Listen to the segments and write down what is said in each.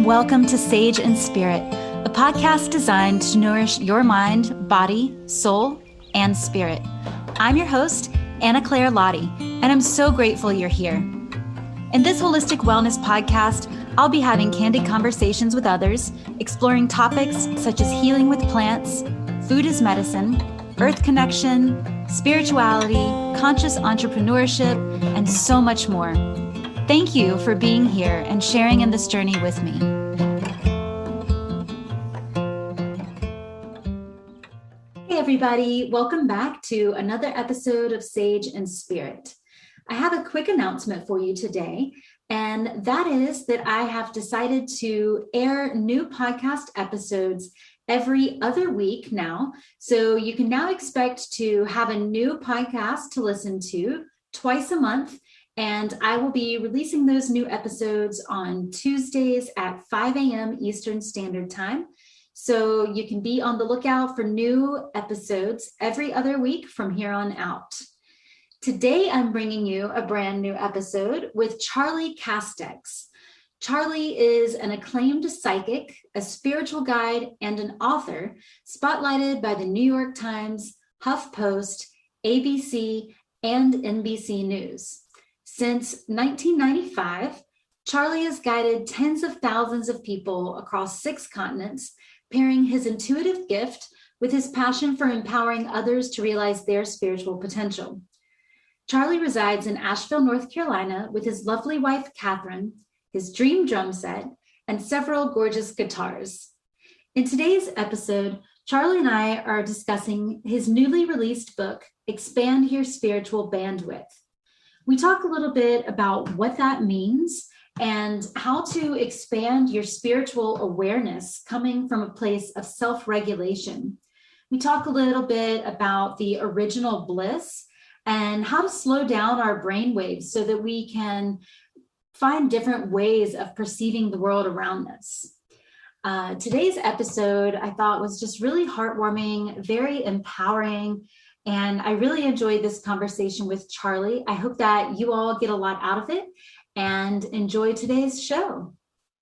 welcome to Sage and Spirit, a podcast designed to nourish your mind, body, soul, and spirit. I'm your host, Anna Claire Lotti, and I'm so grateful you're here. In this holistic wellness podcast, I'll be having candid conversations with others, exploring topics such as healing with plants, food as medicine, earth connection, spirituality, conscious entrepreneurship, and so much more. Thank you for being here and sharing in this journey with me. Hey everybody, welcome back to another episode of Sage and Spirit. I have a quick announcement for you today, and that is that I have decided to air new podcast episodes every other week now. So you can now expect to have a new podcast to listen to twice a month. And I will be releasing those new episodes on Tuesdays at 5 a.m. Eastern Standard Time. So you can be on the lookout for new episodes every other week from here on out. Today, I'm bringing you a brand new episode with Charley Castex. Charley is an acclaimed psychic, a spiritual guide, and an author spotlighted by the New York Times, HuffPost, ABC, and NBC News. Since 1995, Charley has guided tens of thousands of people across 6 continents, pairing his intuitive gift with his passion for empowering others to realize their spiritual potential. Charley resides in Asheville, North Carolina, with his lovely wife, Catherine, his dream drum set, and several gorgeous guitars. In today's episode, Charley and I are discussing his newly released book, Expand Your Spiritual Bandwidth. We talk a little bit about what that means and how to expand your spiritual awareness coming from a place of self-regulation. We talk a little bit about the original Bliss and how to slow down our brain waves so that we can find different ways of perceiving the world around us. Today's episode, I thought, was just really heartwarming, very empowering, and I really enjoyed this conversation with Charley. I hope that you all get a lot out of it and enjoy today's show.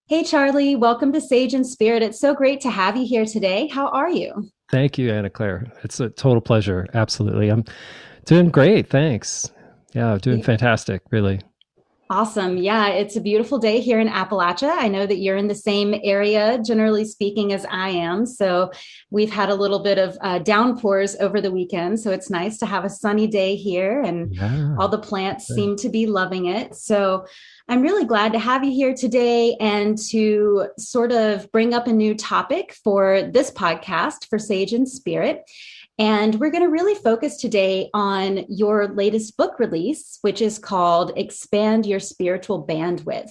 Hey, Charley, welcome to Sage and Spirit. It's so great to have you here today. How are you? Thank you, Anna Claire. It's a total pleasure. Absolutely. I'm doing great. Thanks. Yeah, doing fantastic, really. Awesome. Yeah, it's a beautiful day here in Appalachia. I know that you're in the same area, generally speaking, as I am. So we've had a little bit of downpours over the weekend. So it's nice to have a sunny day here, and all the plants seem to be loving it. So I'm really glad to have you here today and to sort of bring up a new topic for this podcast for Sage and Spirit. And we're going to really focus today on your latest book release, which is called Expand Your Spiritual Bandwidth.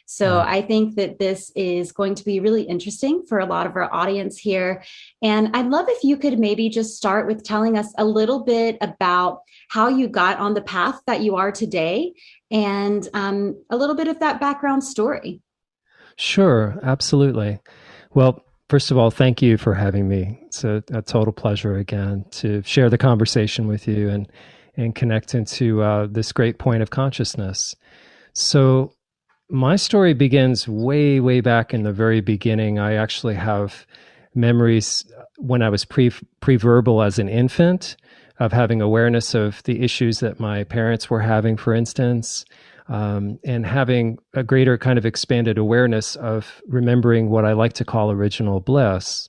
So I think that this is going to be really interesting for a lot of our audience here. And I'd love if you could maybe just start with telling us a little bit about how you got on the path that you are today and a little bit of that background story. Sure, absolutely. Well, first of all, thank you for having me. It's a total pleasure again to share the conversation with you and connect into this great point of consciousness. So my story begins way, way back in the very beginning. I actually have memories when I was pre-verbal as an infant of having awareness of the issues that my parents were having, for instance, and having a greater kind of expanded awareness of remembering what I like to call original bliss,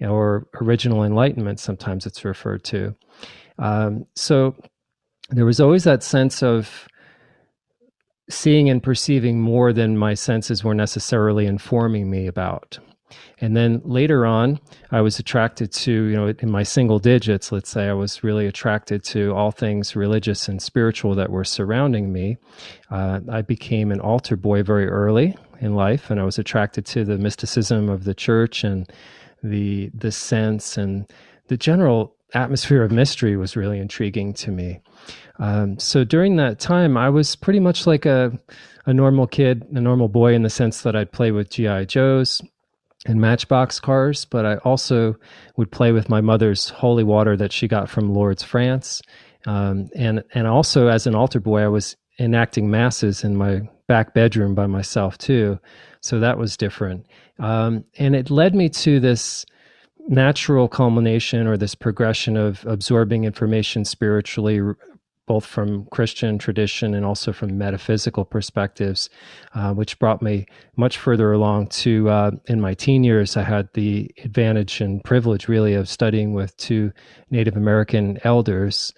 or original enlightenment, sometimes it's referred to. So there was always that sense of seeing and perceiving more than my senses were necessarily informing me about. And then later on, I was attracted to, in my single digits, let's say, I was really attracted to all things religious and spiritual that were surrounding me. I became an altar boy very early in life, and I was attracted to the mysticism of the church and the sense, and the general atmosphere of mystery was really intriguing to me. So during that time, I was pretty much like a normal kid, a normal boy, in the sense that I'd play with G.I. Joes and Matchbox cars, but I also would play with my mother's holy water that she got from Lourdes, France. And also as an altar boy, I was enacting masses in my back bedroom by myself too. So that was different. And it led me to this natural culmination or this progression of absorbing information spiritually, both from Christian tradition and also from metaphysical perspectives, which brought me much further along to, in my teen years, I had the advantage and privilege really of studying with two Native American elders.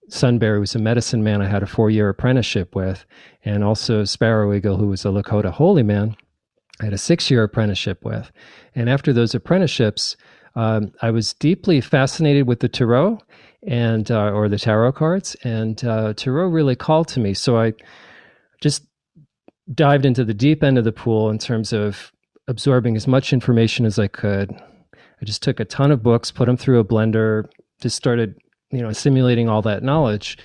Sunbear was a medicine man I had a 4-year apprenticeship with, and also Sparrow Eagle, who was a Lakota holy man, I had a 6-year apprenticeship with. And after those apprenticeships, I was deeply fascinated with the tarot and or the tarot cards, and tarot really called to me. So I just dived into the deep end of the pool in terms of absorbing as much information as I could. I just took a ton of books, put them through a blender, just started, assimilating all that knowledge.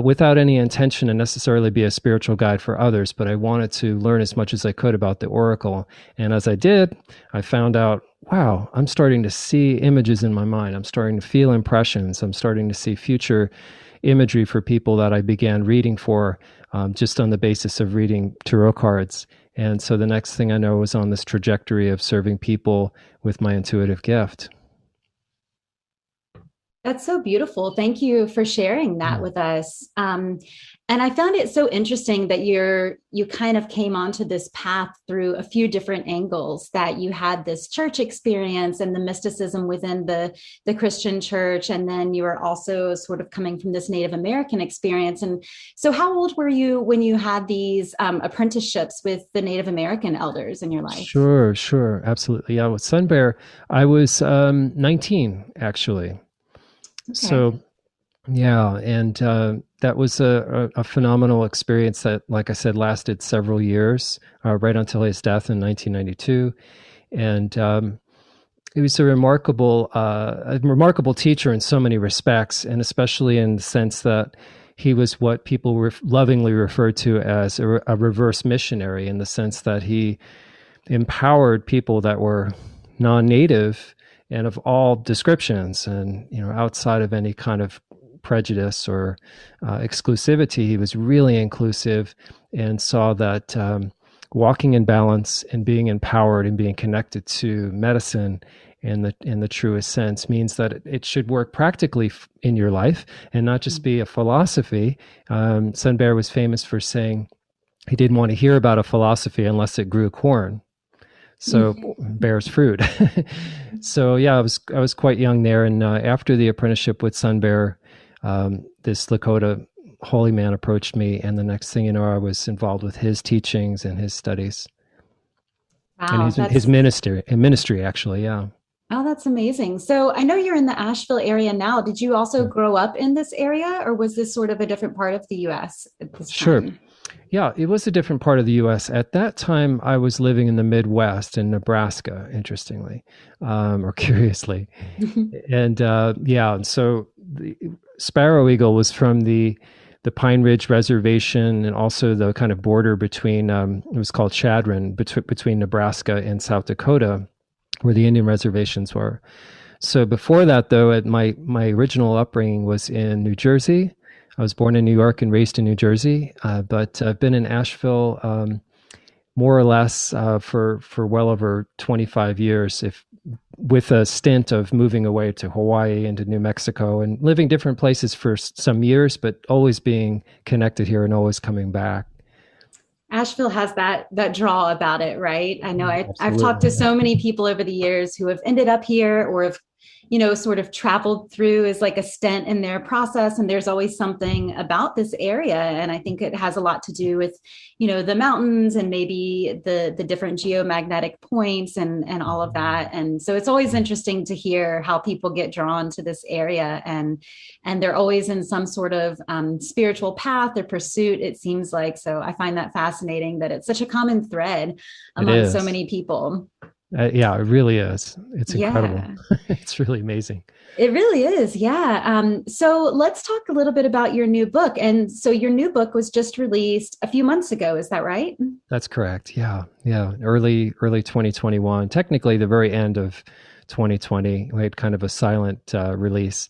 Without any intention to necessarily be a spiritual guide for others, but I wanted to learn as much as I could about the oracle. And as I did, I found out, wow, I'm starting to see images in my mind. I'm starting to feel impressions. I'm starting to see future imagery for people that I began reading for, just on the basis of reading tarot cards. And so the next thing I know was on this trajectory of serving people with my intuitive gift. That's so beautiful. Thank you for sharing that with us. And I found it so interesting that you kind of came onto this path through a few different angles, that you had this church experience and the mysticism within the Christian church. And then you were also sort of coming from this Native American experience. And so how old were you when you had these apprenticeships with the Native American elders in your life? Sure. Absolutely. Yeah. With Sunbear, I was 19, actually. Okay. So, yeah, and that was a phenomenal experience that, like I said, lasted several years, right until his death in 1992. And he was a remarkable teacher in so many respects, and especially in the sense that he was what people lovingly referred to as a reverse missionary, in the sense that he empowered people that were non-native and of all descriptions, and outside of any kind of prejudice or exclusivity. He was really inclusive and saw that walking in balance and being empowered and being connected to medicine in the truest sense means that it should work practically in your life and not just be a philosophy. Sunbear was famous for saying he didn't want to hear about a philosophy unless it grew corn. So bears fruit. So yeah, I was quite young there, and after the apprenticeship with Sunbear, this Lakota holy man approached me, and the next thing you know, I was involved with his teachings and his studies. Wow, and his ministry actually, yeah. Oh, that's amazing. So I know you're in the Asheville area now. Did you also grow up in this area, or was this sort of a different part of the U.S. at this time? Sure. Yeah, it was a different part of the U.S. At that time, I was living in the Midwest in Nebraska, interestingly, or curiously. And and so the Sparrow Eagle was from the Pine Ridge Reservation, and also the kind of border between, it was called Chadron, between Nebraska and South Dakota, where the Indian reservations were. So before that, though, my original upbringing was in New Jersey. I was born in New York and raised in New Jersey, but I've been in Asheville more or less for well over 25 years, with a stint of moving away to Hawaii and to New Mexico and living different places for some years, but always being connected here and always coming back. Asheville has that draw about it, right? I know I've talked to so many people over the years who have ended up here or have sort of traveled through as like a stent in their process. And there's always something about this area. And I think it has a lot to do with, the mountains and maybe the different geomagnetic points and all of that. And so it's always interesting to hear how people get drawn to this area, and they're always in some sort of spiritual path or pursuit, it seems like. So I find that fascinating that it's such a common thread among so many people. Yeah, it really is. It's incredible. Yeah. It's really amazing. It really is. Yeah. So let's talk a little bit about your new book. And so your new book was just released a few months ago. Is that right? That's correct. Yeah. Early 2021, technically the very end of 2020. We had kind of a silent release.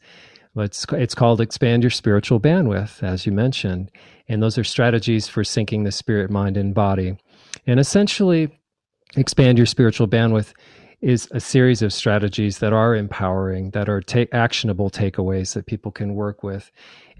It's called Expand Your Spiritual Bandwidth, as you mentioned. And those are strategies for syncing the spirit, mind, and body. And essentially, Expand Your Spiritual Bandwidth is a series of strategies that are empowering, that are actionable takeaways that people can work with.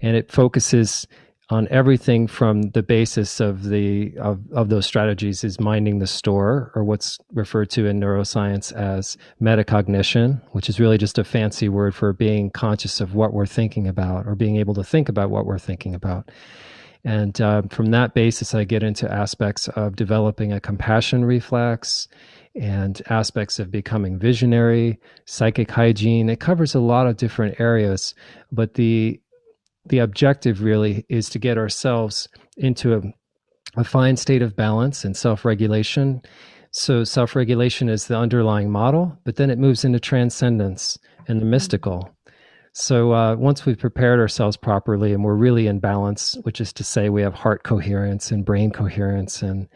And it focuses on everything from the basis of those strategies is minding the store, or what's referred to in neuroscience as metacognition, which is really just a fancy word for being conscious of what we're thinking about, or being able to think about what we're thinking about. And from that basis, I get into aspects of developing a compassion reflex and aspects of becoming visionary, psychic hygiene. It covers a lot of different areas, but the objective really is to get ourselves into a fine state of balance and self-regulation. So self-regulation is the underlying model, but then it moves into transcendence and the mystical. So once we've prepared ourselves properly and we're really in balance, which is to say we have heart coherence and brain coherence, and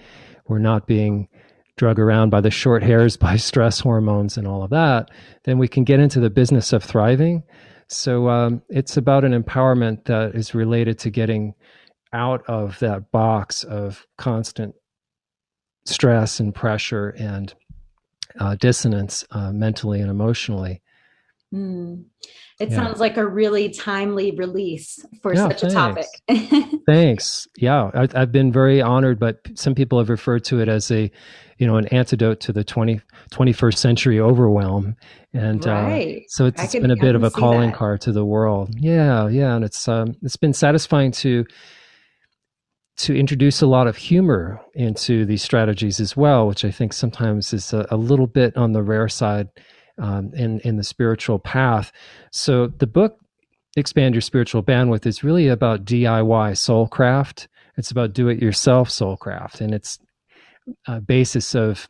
we're not being drug around by the short hairs by stress hormones and all of that, then we can get into the business of thriving. So it's about an empowerment that is related to getting out of that box of constant stress and pressure and dissonance mentally and emotionally. It sounds like a really timely release for such a topic. Thanks. Yeah, I've been very honored, but some people have referred to it as an antidote to the 21st century overwhelm. And so it's been a bit of a calling card to the world. Yeah. And it's been satisfying to introduce a lot of humor into these strategies as well, which I think sometimes is a little bit on the rare side in the spiritual path. So the book Expand Your Spiritual Bandwidth is really about DIY soulcraft. It's about do-it-yourself soulcraft, and its basis of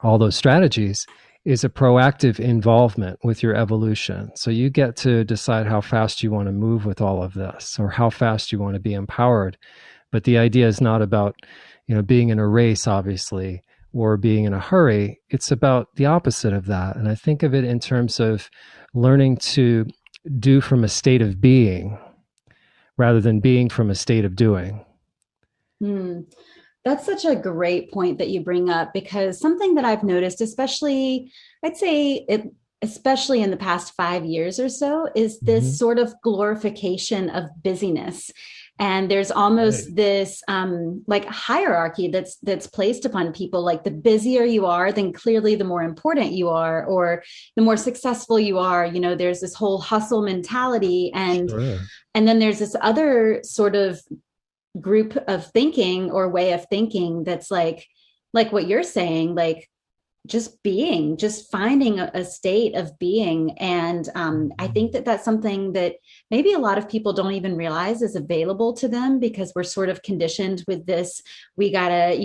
all those strategies is a proactive involvement with your evolution. So you get to decide how fast you want to move with all of this, or how fast you want to be empowered. But the idea is not about being in a race, obviously, or being in a hurry. It's about the opposite of that. And I think of it in terms of learning to do from a state of being rather than being from a state of doing. That's such a great point that you bring up, because something that I've noticed, especially in the past 5 years or so, is this sort of glorification of busyness. And there's almost this like hierarchy that's placed upon people. Like, the busier you are, then clearly the more important you are, or the more successful you are. There's this whole hustle mentality, and then there's this other sort of group of thinking or way of thinking that's like what you're saying, like just finding a state of being. And I think that that's something that maybe a lot of people don't even realize is available to them, because we're sort of conditioned with this. We gotta,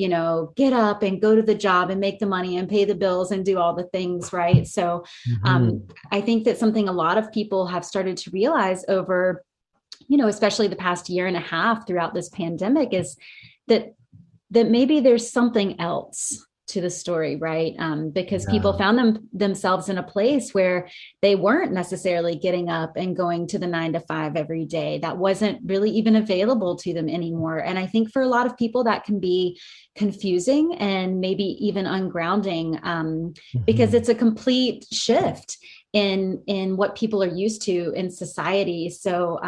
get up and go to the job and make the money and pay the bills and do all the things, right? So I think that something a lot of people have started to realize over, especially the past year and a half throughout this pandemic, is that maybe there's something else to the story, right? Because people found themselves in a place where they weren't necessarily getting up and going to the 9 to 5 every day. That wasn't really even available to them anymore. And I think for a lot of people that can be confusing and maybe even ungrounding, because it's a complete shift in what people are used to in society. So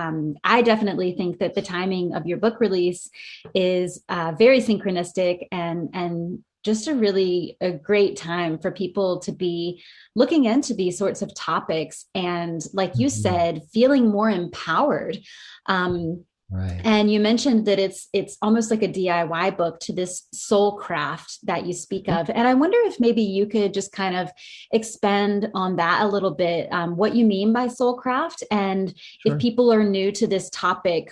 I definitely think that the timing of your book release is very synchronistic and just a great time for people to be looking into these sorts of topics. And like you said, feeling more empowered. Right. And you mentioned that it's almost like a DIY book to this soul craft that you speak of. And I wonder if maybe you could just kind of expand on that a little bit, what you mean by soul craft, and if people are new to this topic,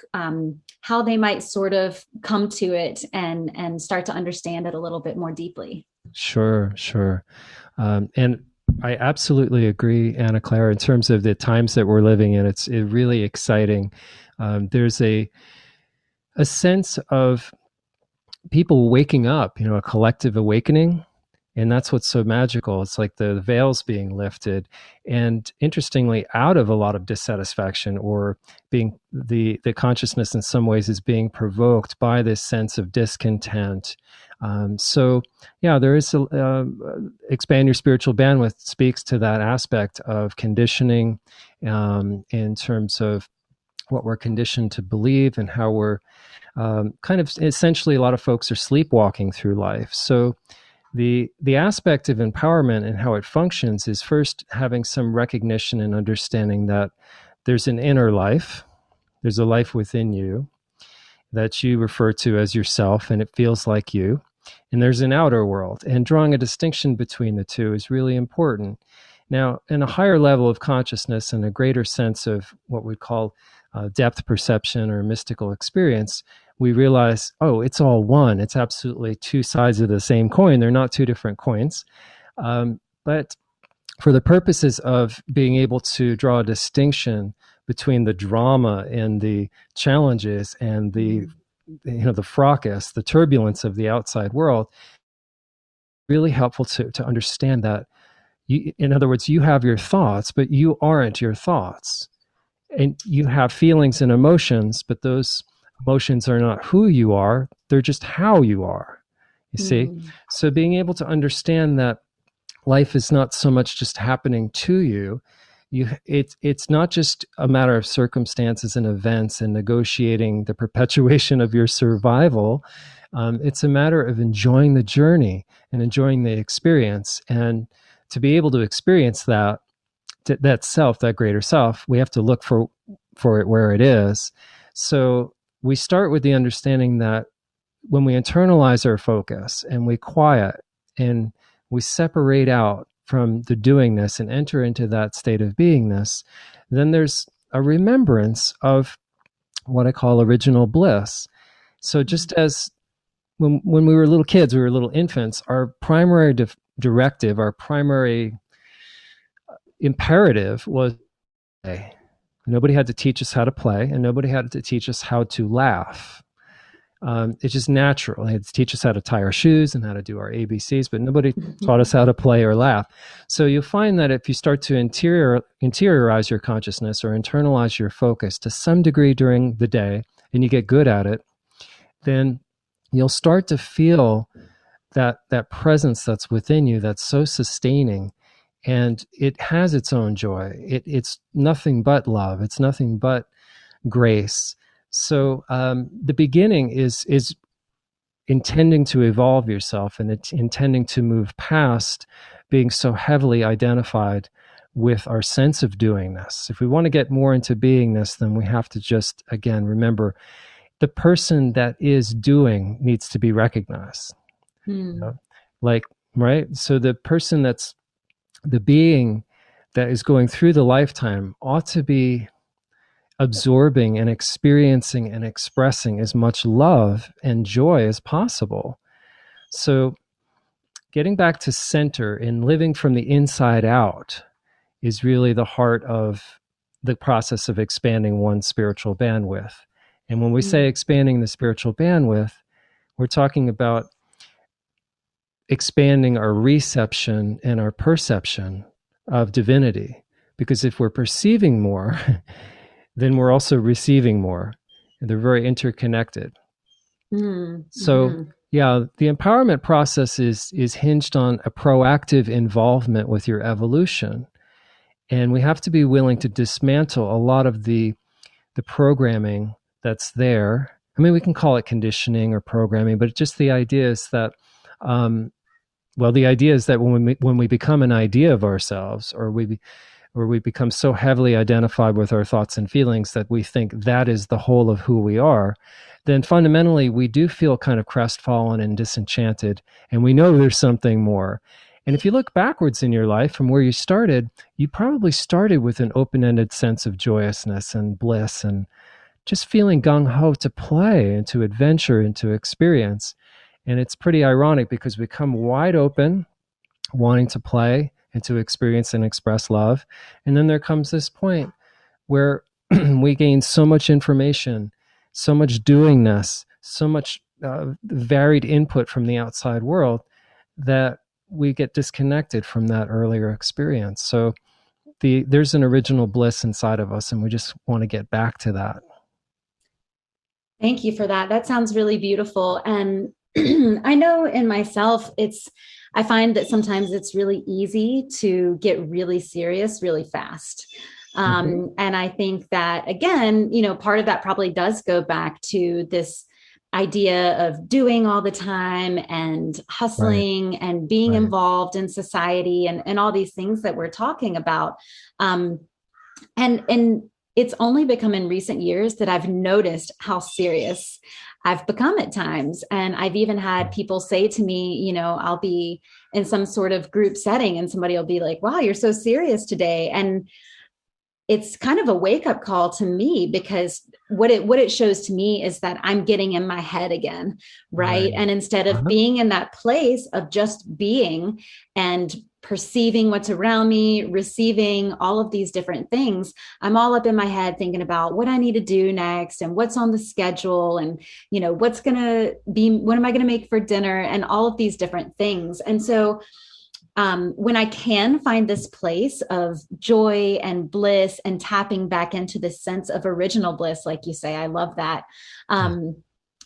how they might sort of come to it and start to understand it a little bit more deeply. Sure. And I absolutely agree, Anna Clara, in terms of the times that we're living in. It's really exciting. There's a sense of people waking up, a collective awakening. And that's what's so magical. It's like the veil's being lifted. And interestingly, out of a lot of dissatisfaction, or being the consciousness in some ways is being provoked by this sense of discontent. So yeah, there is expand your spiritual bandwidth speaks to that aspect of conditioning, in terms of what we're conditioned to believe and how we're kind of essentially, a lot of folks are sleepwalking through life. So the aspect of empowerment and how it functions is first having some recognition and understanding that there's an inner life, there's a life within you that you refer to as yourself, and it feels like you. And there's an outer world, and drawing a distinction between the two is really important. Now, in a higher level of consciousness and a greater sense of what we call depth perception or mystical experience, we realize, oh, it's all one. It's absolutely two sides of the same coin. They're not two different coins. But for the purposes of being able to draw a distinction between the drama and the challenges and the fracas, the turbulence of the outside world, really helpful to understand that in other words, you have your thoughts, but you aren't your thoughts. And you have feelings and emotions, but those emotions are not who you are. They're just how you are. You see? So being able to understand that life is not so much just happening to you. It's not just a matter of circumstances and events and negotiating the perpetuation of your survival. It's a matter of enjoying the journey and enjoying the experience. And to be able to experience that self, that greater self, we have to look for it where it is. So we start with the understanding that when we internalize our focus and we quiet and we separate out from the doingness and enter into that state of beingness, then there's a remembrance of what I call original bliss. So just as when we were little kids, we were little infants, our primary directive, our primary imperative was play. Nobody had to teach us how to play, and nobody had to teach us how to laugh. It's just natural. They had to teach us how to tie our shoes and how to do our ABCs, but nobody taught us how to play or laugh. So you'll find that if you start to interiorize your consciousness or internalize your focus to some degree during the day, and you get good at it, then you'll start to feel that presence that's within you that's so sustaining, and it has its own joy. It's nothing but love. It's nothing but grace. So the beginning is intending to evolve yourself, and it's intending to move past being so heavily identified with our sense of doingness. If we want to get more into beingness, then we have to just, again, remember the person that is doing needs to be recognized. You know? Like, right? So the person that's the being that is going through the lifetime ought to be absorbing and experiencing and expressing as much love and joy as possible. So getting back to center and living from the inside out is really the heart of the process of expanding one's spiritual bandwidth. And when we say expanding the spiritual bandwidth, we're talking about expanding our reception and our perception of divinity. Because if we're perceiving more, then we're also receiving more. And they're very interconnected. So, yeah, the empowerment process is hinged on a proactive involvement with your evolution. And we have to be willing to dismantle a lot of the programming that's there. I mean, we can call it conditioning or programming, but just the idea is that, the idea is that when we become an idea of ourselves, or we become so heavily identified with our thoughts and feelings that we think that is the whole of who we are, then fundamentally we do feel kind of crestfallen and disenchanted, and we know there's something more. And if you look backwards in your life from where you started, you probably started with an open-ended sense of joyousness and bliss and just feeling gung-ho to play and to adventure and to experience. And it's pretty ironic because we come wide open, wanting to play and to experience and express love. And then there comes this point where we gain so much information, so much doingness, so much varied input from the outside world that we get disconnected from that earlier experience. So there's an original bliss inside of us, and we just want to get back to that. Thank you for that. That sounds really beautiful. And I know in myself, I find that sometimes it's really easy to get really serious really fast. And I think that, again, part of that probably does go back to this idea of doing all the time and hustling, right, and being involved in society and all these things that we're talking about. And it's only become in recent years that I've noticed how serious I've become at times. And I've even had people say to me, I'll be in some sort of group setting and somebody will be like, wow, you're so serious today. And it's kind of a wake-up call to me, because what it shows to me is that I'm getting in my head again, right? And instead of being in that place of just being and perceiving what's around me, receiving all of these different things, I'm all up in my head thinking about what I need to do next and what's on the schedule and, what am I going to make for dinner and all of these different things. And so when I can find this place of joy and bliss and tapping back into this sense of original bliss, like you say, I love that.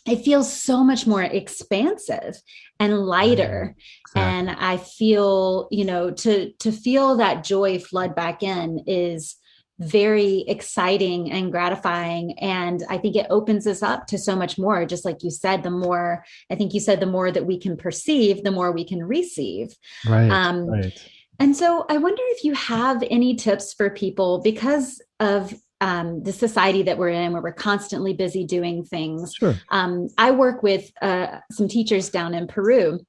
It feels so much more expansive and lighter. Exactly. And I feel, to feel that joy flood back in is very exciting and gratifying. And I think it opens us up to so much more. Just like you said, the more that we can perceive, the more we can receive. Right. And so I wonder if you have any tips for people, because of the society that we're in, where we're constantly busy doing things. Sure. I work with some teachers down in Peru.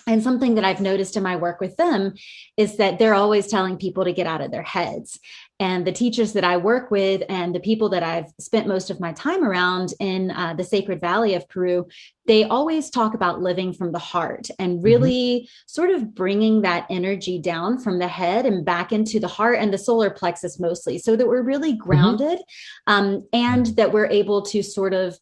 And something that I've noticed in my work with them is that they're always telling people to get out of their heads. And the teachers that I work with and the people that I've spent most of my time around in the Sacred Valley of Peru, they always talk about living from the heart and really sort of bringing that energy down from the head and back into the heart and the solar plexus mostly, so that we're really grounded and that we're able to sort of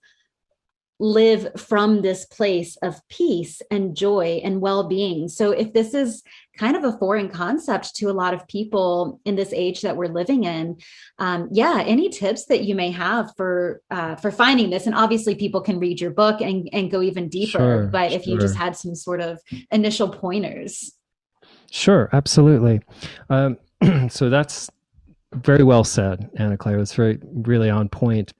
live from this place of peace and joy and well-being. So if this is kind of a foreign concept to a lot of people in this age that we're living in, any tips that you may have for finding this? And obviously people can read your book and go even deeper, but if you just had some sort of initial pointers. Sure, absolutely. So that's very well said, Anna Claire. That's really on point.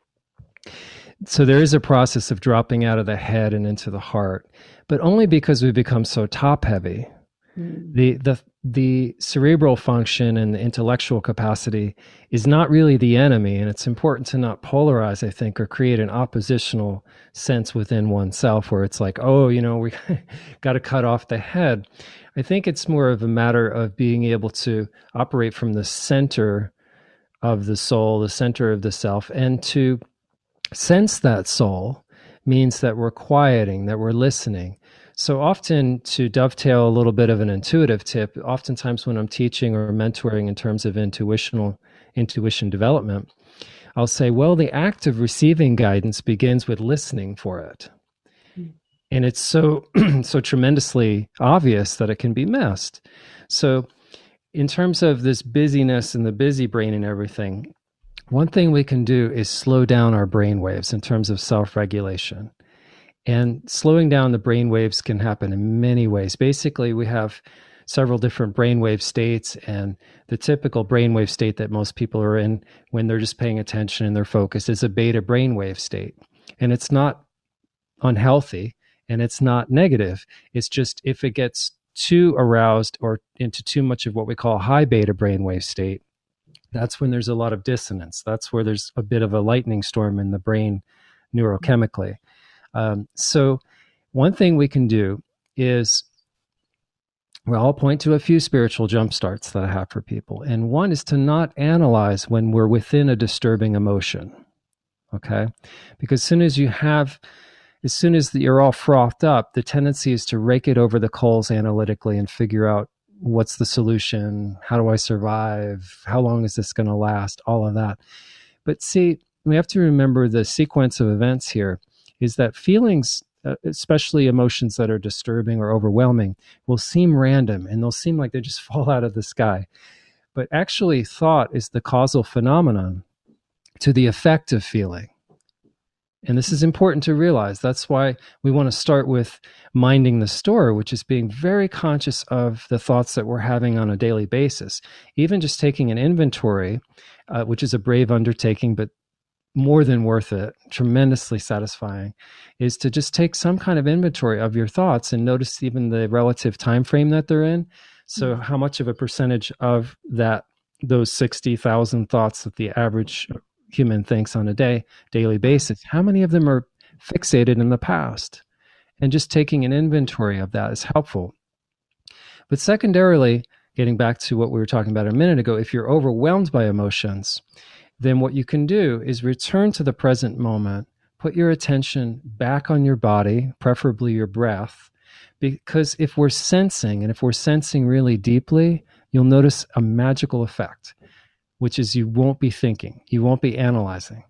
So there is a process of dropping out of the head and into the heart, but only because we've become so top heavy. The cerebral function and the intellectual capacity is not really the enemy, and it's important to not polarize, I think, or create an oppositional sense within oneself where it's like, we got to cut off the head. I think it's more of a matter of being able to operate from the center of the soul, the center of the self, and to sense that soul means that we're quieting, that we're listening. So often, to dovetail a little bit of an intuitive tip, oftentimes when I'm teaching or mentoring in terms of intuition development, I'll say, well, the act of receiving guidance begins with listening for it. And it's so tremendously obvious that it can be missed. So in terms of this busyness and the busy brain and everything, one thing we can do is slow down our brain waves in terms of self-regulation. And slowing down the brain waves can happen in many ways. Basically, we have several different brainwave states, and the typical brainwave state that most people are in when they're just paying attention and they're focused is a beta brainwave state. And it's not unhealthy and it's not negative. It's just if it gets too aroused or into too much of what we call high beta brainwave state, that's when there's a lot of dissonance. That's where there's a bit of a lightning storm in the brain neurochemically. So one thing we can do is, well, I'll point to a few spiritual jump starts that I have for people. And one is to not analyze when we're within a disturbing emotion. Okay? Because as soon as you're all frothed up, the tendency is to rake it over the coals analytically and figure out what's the solution, how do I survive, how long is this going to last, all of that. But see, we have to remember the sequence of events here is that feelings especially emotions that are disturbing or overwhelming, will seem random and they'll seem like they just fall out of the sky. But actually, thought is the causal phenomenon to the effect of feeling. And this is important to realize. That's why we want to start with minding the store, which is being very conscious of the thoughts that we're having on a daily basis. Even just taking an inventory, which is a brave undertaking, but more than worth it, tremendously satisfying, is to just take some kind of inventory of your thoughts and notice even the relative time frame that they're in. So how much of a percentage of those 60,000 thoughts that the average human thinks on a daily basis, how many of them are fixated in the past? And just taking an inventory of that is helpful. But secondarily, getting back to what we were talking about a minute ago, if you're overwhelmed by emotions, then what you can do is return to the present moment, put your attention back on your body, preferably your breath, because if we're sensing, and if we're sensing really deeply, you'll notice a magical effect, which is you won't be thinking, you won't be analyzing.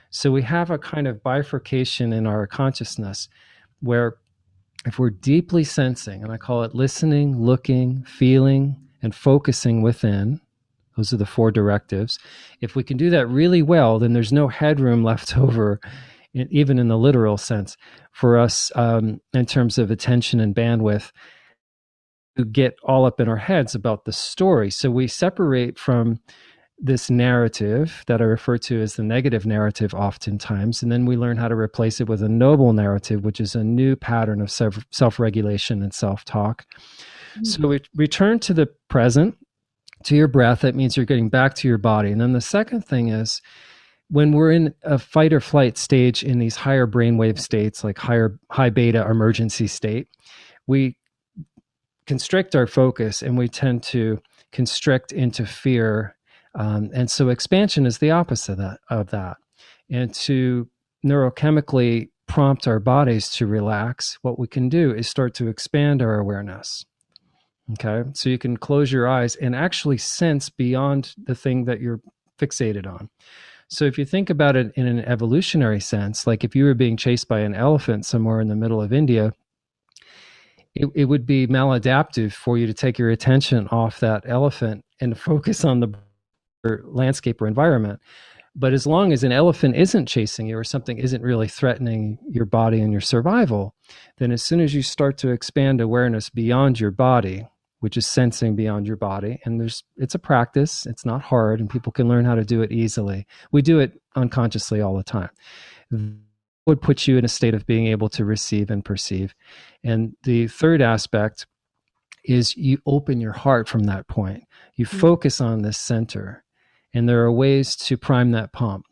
So we have a kind of bifurcation in our consciousness where if we're deeply sensing, and I call it listening, looking, feeling, and focusing within, those are the 4 directives. If we can do that really well, then there's no headroom left over, even in the literal sense, for us in terms of attention and bandwidth to get all up in our heads about the story. So we separate from this narrative that I refer to as the negative narrative oftentimes, and then we learn how to replace it with a noble narrative, which is a new pattern of self-regulation and self-talk. Mm-hmm. So we return to the present, to your breath. That means you're getting back to your body. And then the second thing is when we're in a fight or flight stage in these higher brainwave states, like high beta emergency state, we constrict our focus and we tend to constrict into fear. And so expansion is the opposite of that. And to neurochemically prompt our bodies to relax, what we can do is start to expand our awareness. Okay, so you can close your eyes and actually sense beyond the thing that you're fixated on. So if you think about it in an evolutionary sense, like if you were being chased by an elephant somewhere in the middle of India, it would be maladaptive for you to take your attention off that elephant and focus on the landscape or environment. But as long as an elephant isn't chasing you or something isn't really threatening your body and your survival, then as soon as you start to expand awareness beyond your body, which is sensing beyond your body, and it's a practice, it's not hard, and people can learn how to do it easily. We do it unconsciously all the time. That would put you in a state of being able to receive and perceive. And the third aspect is you open your heart from that point. You focus on this center. And there are ways to prime that pump.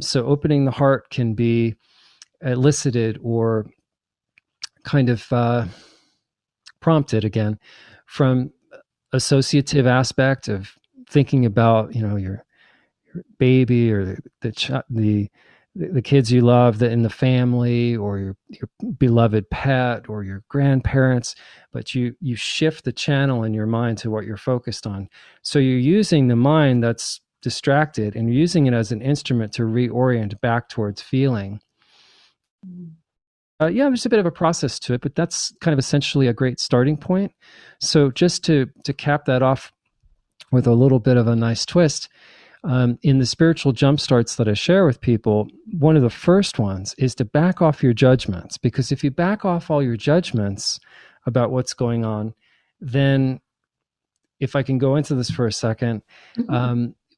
So opening the heart can be elicited or kind of prompted again from associative aspect of thinking about, your baby or the kids you love in the family, or your beloved pet or your grandparents, but you shift the channel in your mind to what you're focused on. So you're using the mind that's distracted and you're using it as an instrument to reorient back towards feeling. There's a bit of a process to it, but that's kind of essentially a great starting point. So just to cap that off with a little bit of a nice twist, in the spiritual jumpstarts that I share with people, one of the first ones is to back off your judgments. Because if you back off all your judgments about what's going on, then if I can go into this for a second,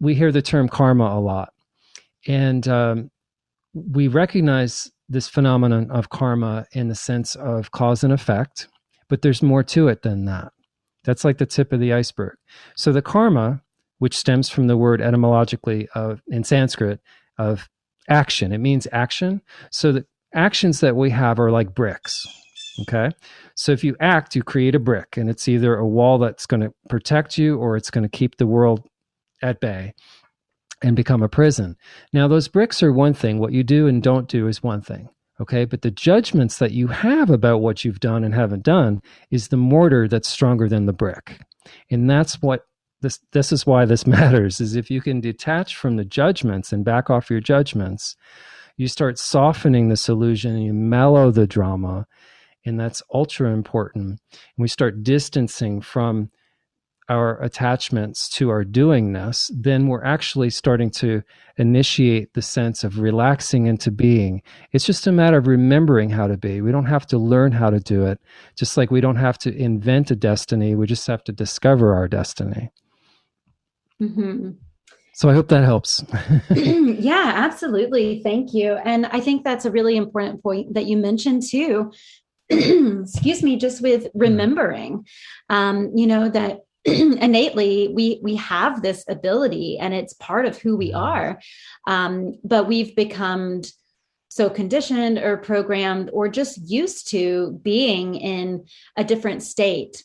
we hear the term karma a lot. And we recognize this phenomenon of karma in the sense of cause and effect, but there's more to it than that. That's like the tip of the iceberg. So the karma, which stems from the word etymologically in Sanskrit of action. It means action. So the actions that we have are like bricks, okay? So if you act, you create a brick, and it's either a wall that's going to protect you or it's going to keep the world at bay and become a prison. Now, those bricks are one thing. What you do and don't do is one thing, okay? But the judgments that you have about what you've done and haven't done is the mortar that's stronger than the brick. And that's what this is why this matters, is if you can detach from the judgments and back off your judgments, You start softening this illusion and you mellow the drama. And that's ultra important. And we start distancing from our attachments to our doingness, then we're actually starting to initiate the sense of relaxing into being. It's just a matter of remembering how to be. We don't have to learn how to do it, just like we don't have to invent a destiny. We just have to discover our destiny. Mm-hmm. So I hope that helps. Yeah, absolutely. Thank you. And I think that's a really important point that you mentioned too. Excuse me, just with remembering, that innately we have this ability and it's part of who we are. But we've become so conditioned or programmed or just used to being in a different state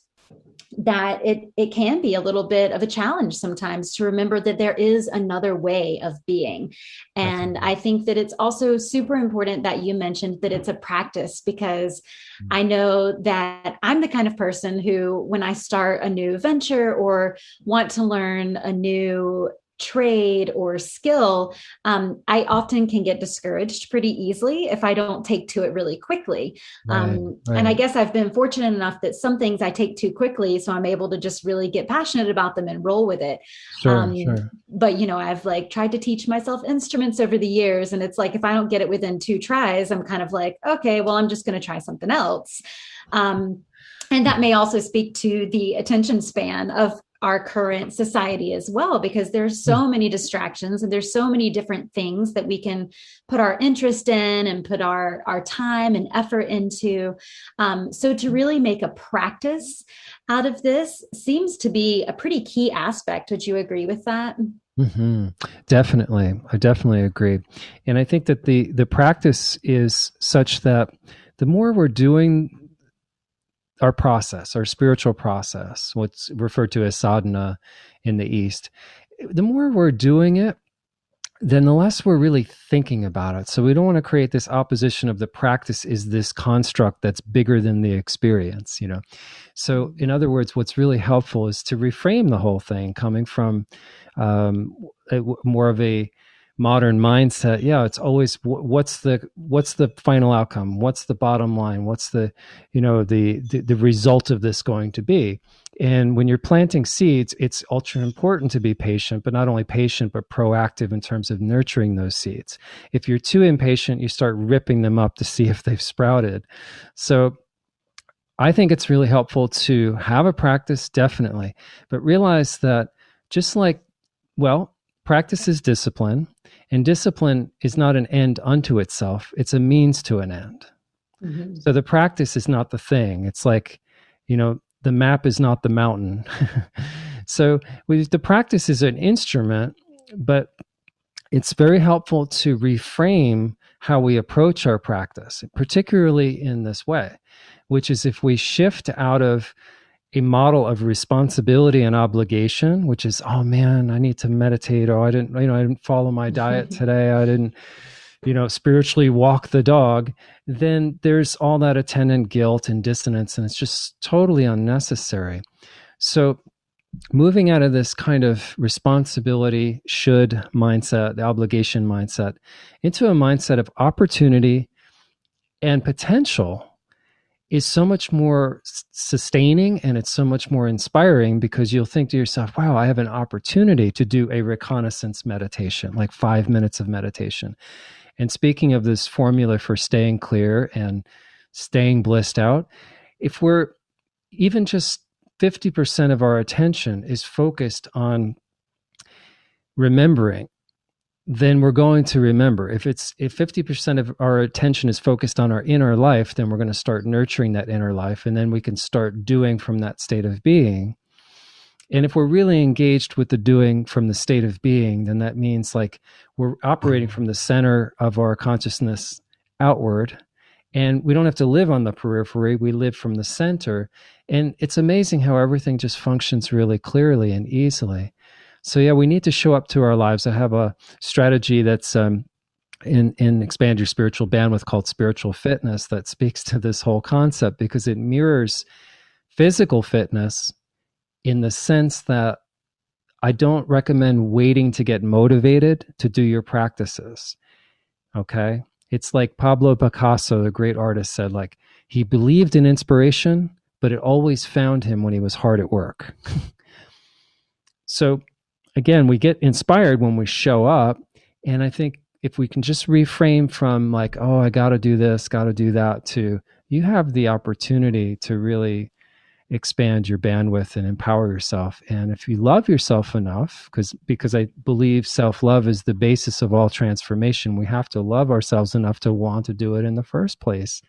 that it can be a little bit of a challenge sometimes to remember that there is another way of being. And I think that it's also super important that you mentioned that it's a practice, because I know that I'm the kind of person who, when I start a new venture or want to learn a new trade or skill, I often can get discouraged pretty easily if I don't take to it really quickly. Right. And I guess I've been fortunate enough that some things I take too quickly, so I'm able to just really get passionate about them and roll with it. Sure. But I've tried to teach myself instruments over the years, and it's like if I don't get it within 2 tries, I'm kind of like, okay, well, I'm just going to try something else. And that may also speak to the attention span of our current society as well, because there's so many distractions and there's so many different things that we can put our interest in and put our time and effort into. So to really make a practice out of this seems to be a pretty key aspect. Would you agree with that? Mm-hmm. Definitely. I definitely agree. And I think that the practice is such that the more we're doing our process, our spiritual process, what's referred to as sadhana in the East, the more we're doing it, then the less we're really thinking about it. So we don't want to create this opposition of the practice is this construct that's bigger than the experience, So in other words, what's really helpful is to reframe the whole thing coming from more of a modern mindset. Yeah, it's always what's the final outcome, what's the bottom line, what's the result of this going to be. And when you're planting seeds, it's ultra important to be patient, but not only patient but proactive in terms of nurturing those seeds. If you're too impatient, you start ripping them up to see if they've sprouted. So I think it's really helpful to have a practice, definitely, but realize that just like, practice is discipline, and discipline is not an end unto itself. It's a means to an end. Mm-hmm. So the practice is not the thing. It's like, the map is not the mountain. So the practice is an instrument, but it's very helpful to reframe how we approach our practice, particularly in this way, which is if we shift out of a model of responsibility and obligation, which is, oh man, I need to meditate, or I didn't follow my diet today, I didn't, spiritually walk the dog, then there's all that attendant guilt and dissonance, and it's just totally unnecessary. So moving out of this kind of responsibility, should mindset, the obligation mindset, into a mindset of opportunity and potential is so much more sustaining, and it's so much more inspiring, because you'll think to yourself, wow, I have an opportunity to do a reconnaissance meditation, like 5 minutes of meditation. And speaking of this formula for staying clear and staying blissed out, if we're even just 50% of our attention is focused on remembering, then we're going to remember. If 50% of our attention is focused on our inner life, then we're going to start nurturing that inner life, and then we can start doing from that state of being. And if we're really engaged with the doing from the state of being, then that means like we're operating from the center of our consciousness outward, and we don't have to live on the periphery. We live from the center. And it's amazing how everything just functions really clearly and easily. So yeah, we need to show up to our lives. I have a strategy that's in Expand Your Spiritual Bandwidth called Spiritual Fitness that speaks to this whole concept, because it mirrors physical fitness in the sense that I don't recommend waiting to get motivated to do your practices. Okay. It's like Pablo Picasso, the great artist, said, like, he believed in inspiration, but it always found him when he was hard at work. So again, we get inspired when we show up. And I think if we can just reframe from like, oh, I got to do this, got to do that, to you have the opportunity to really expand your bandwidth and empower yourself. And if you love yourself enough, because I believe self-love is the basis of all transformation, we have to love ourselves enough to want to do it in the first place.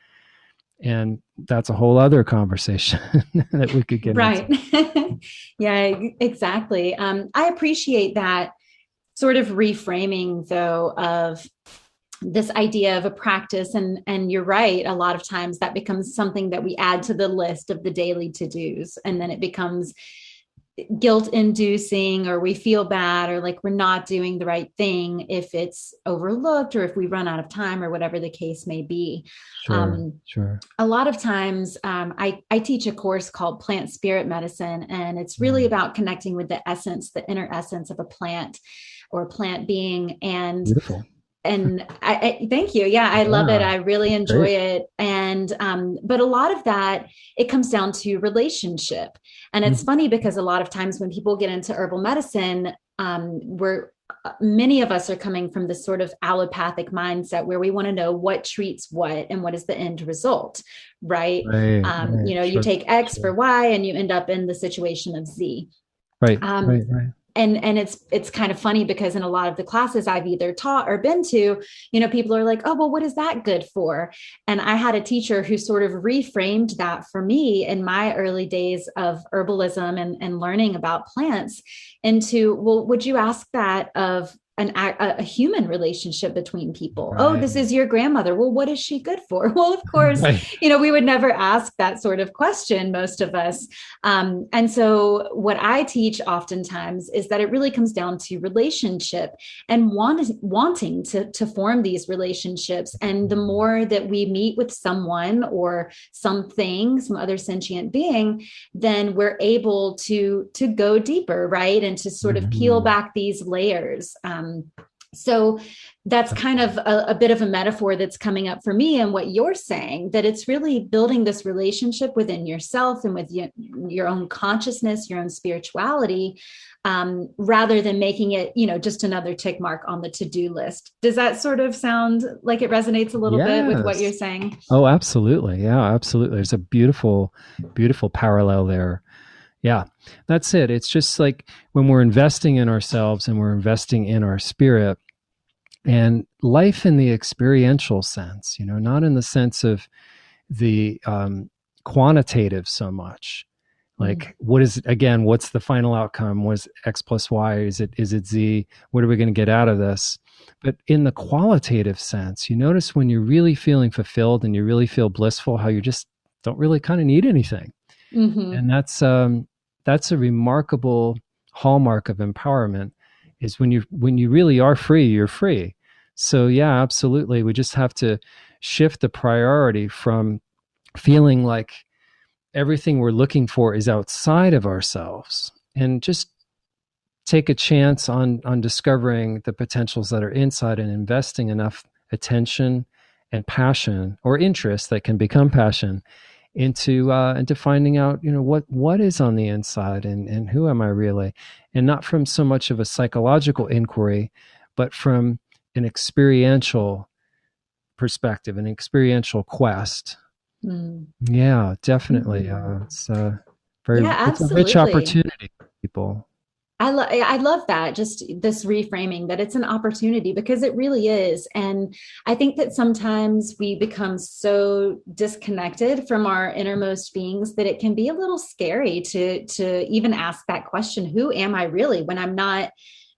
And that's a whole other conversation that we could get right. into. Yeah, exactly. I appreciate that sort of reframing, though, of this idea of a practice. And you're right. A lot of times that becomes something that we add to the list of the daily to-dos. And then it becomes guilt inducing, or we feel bad, or like we're not doing the right thing if it's overlooked, or if we run out of time, or whatever the case may be. Sure. A lot of times I teach a course called Plant Spirit Medicine, and it's really about connecting with the essence, the inner essence of a plant or plant being. And beautiful. And I thank you. Yeah, I love it. I really enjoy it. And, but a lot of that, it comes down to relationship. And it's funny because a lot of times when people get into herbal medicine, many of us are coming from this sort of allopathic mindset where we want to know what treats what and what is the end result, right? You take X for Y and you end up in the situation of Z. Right. And it's kind of funny because in a lot of the classes I've either taught or been to, people are like, oh, well, what is that good for? And I had a teacher who sort of reframed that for me in my early days of herbalism and learning about plants into, well, would you ask that of a human relationship between people? Right. Oh, this is your grandmother. Well, what is she good for? Well, of course, we would never ask that sort of question, most of us. And so what I teach oftentimes is that it really comes down to relationship and wanting to form these relationships. And the more that we meet with someone or something, some other sentient being, then we're able to go deeper, right? And to sort of peel back these layers. So that's kind of a bit of a metaphor that's coming up for me and what you're saying, that it's really building this relationship within yourself and with your own consciousness, your own spirituality, rather than making it, just another tick mark on the to-do list. Does that sort of sound like it resonates a little bit with what you're saying? Oh, absolutely. Yeah, absolutely. There's a beautiful, beautiful parallel there. Yeah, that's it. It's just like when we're investing in ourselves and we're investing in our spirit and life in the experiential sense, not in the sense of the quantitative so much. Like, what's the final outcome? Was X plus Y? Is it Z? What are we going to get out of this? But in the qualitative sense, you notice when you're really feeling fulfilled and you really feel blissful, how you just don't really kind of need anything. And that's a remarkable hallmark of empowerment, is when you really are free, you're free. So yeah, absolutely. We just have to shift the priority from feeling like everything we're looking for is outside of ourselves, and just take a chance on discovering the potentials that are inside and investing enough attention and passion, or interest that can become passion, into finding out, what is on the inside and who am I really? And not from so much of a psychological inquiry, but from an experiential perspective, an experiential quest. Yeah, definitely. It's a rich opportunity for people. I love that, just this reframing, that it's an opportunity, because it really is. And I think that sometimes we become so disconnected from our innermost beings that it can be a little scary to even ask that question, who am I really, when I'm not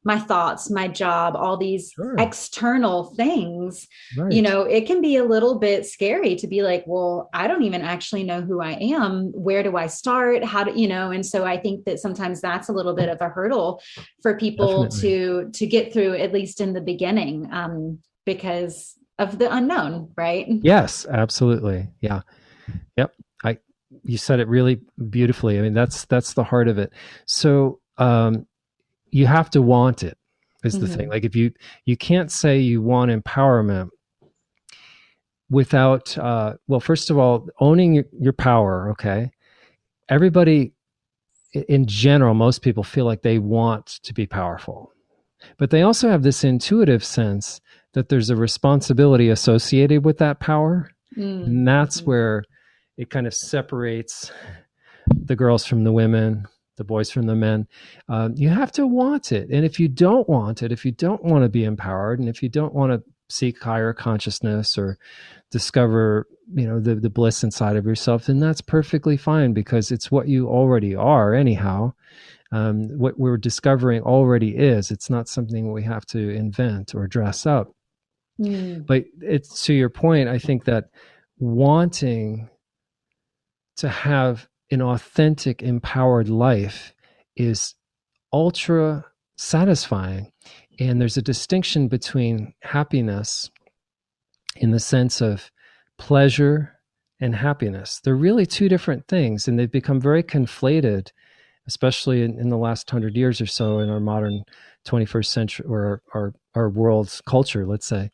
my thoughts, my job, all these external things. It can be a little bit scary to be like, well, I don't even actually know who I am. Where do I start? How do, and so I think that sometimes that's a little bit of a hurdle for people to get through, at least in the beginning, because of the unknown, right? Yes, absolutely. Yeah. Yep. You said it really beautifully. I mean, that's the heart of it. So, you have to want it, is the thing. Like, if you can't say you want empowerment without, well, first of all, owning your power. Okay. Everybody in general, most people feel like they want to be powerful, but they also have this intuitive sense that there's a responsibility associated with that power. And that's where it kind of separates the girls from the women, the boys from the men. You have to want it. And if you don't want it, if you don't want to be empowered, and if you don't want to seek higher consciousness or discover, the bliss inside of yourself, then that's perfectly fine, because it's what you already are anyhow. What we're discovering already is. It's not something we have to invent or dress up. But it's, to your point, I think that wanting to have an authentic, empowered life is ultra satisfying. And there's a distinction between happiness in the sense of pleasure and happiness. They're really two different things, and they've become very conflated, especially in the last 100 years or so in our modern 21st century, or our world's culture, let's say.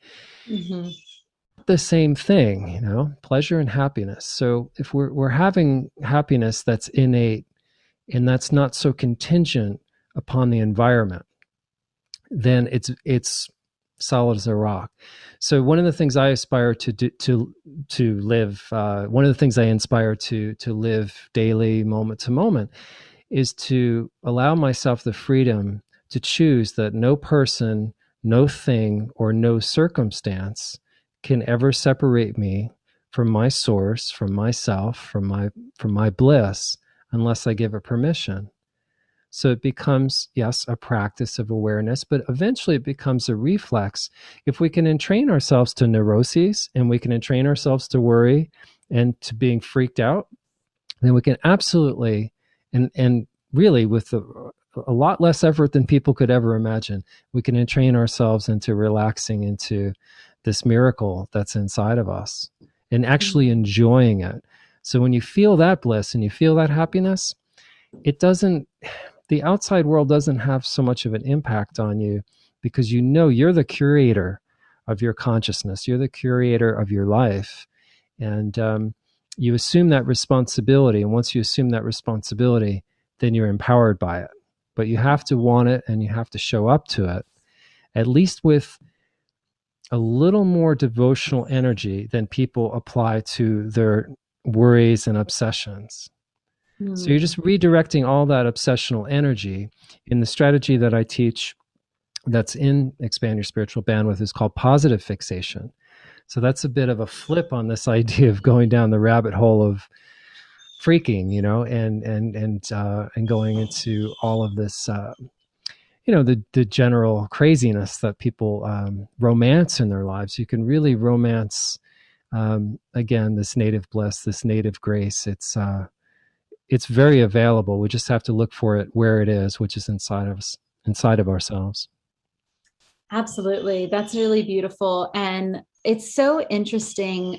The same thing, pleasure and happiness. So if we're having happiness that's innate and that's not so contingent upon the environment, then it's solid as a rock. So one of the things I aspire to live, one of the things I inspire to live daily, moment to moment, is to allow myself the freedom to choose that no person, no thing, or no circumstance can ever separate me from my source, from myself, from my bliss, unless I give it permission. So it becomes, yes, a practice of awareness, but eventually it becomes a reflex. If we can entrain ourselves to neuroses, and we can entrain ourselves to worry and to being freaked out, then we can absolutely, and really with a lot less effort than people could ever imagine, we can entrain ourselves into relaxing into this miracle that's inside of us and actually enjoying it. So when you feel that bliss and you feel that happiness, the outside world doesn't have so much of an impact on you, because you're the curator of your consciousness. You're the curator of your life. And you assume that responsibility. And once you assume that responsibility, then you're empowered by it. But you have to want it, and you have to show up to it, at least with a little more devotional energy than people apply to their worries and obsessions. So you're just redirecting all that obsessional energy. In the strategy that I teach, that's in Expand Your Spiritual Bandwidth, is called positive fixation. So that's a bit of a flip on this idea of going down the rabbit hole of freaking, and going into all of this, the general craziness that people romance in their lives. You can really romance, again, this native bliss, this native grace. It's very available. We just have to look for it where it is, which is inside of us, inside of ourselves. Absolutely. That's really beautiful. And it's so interesting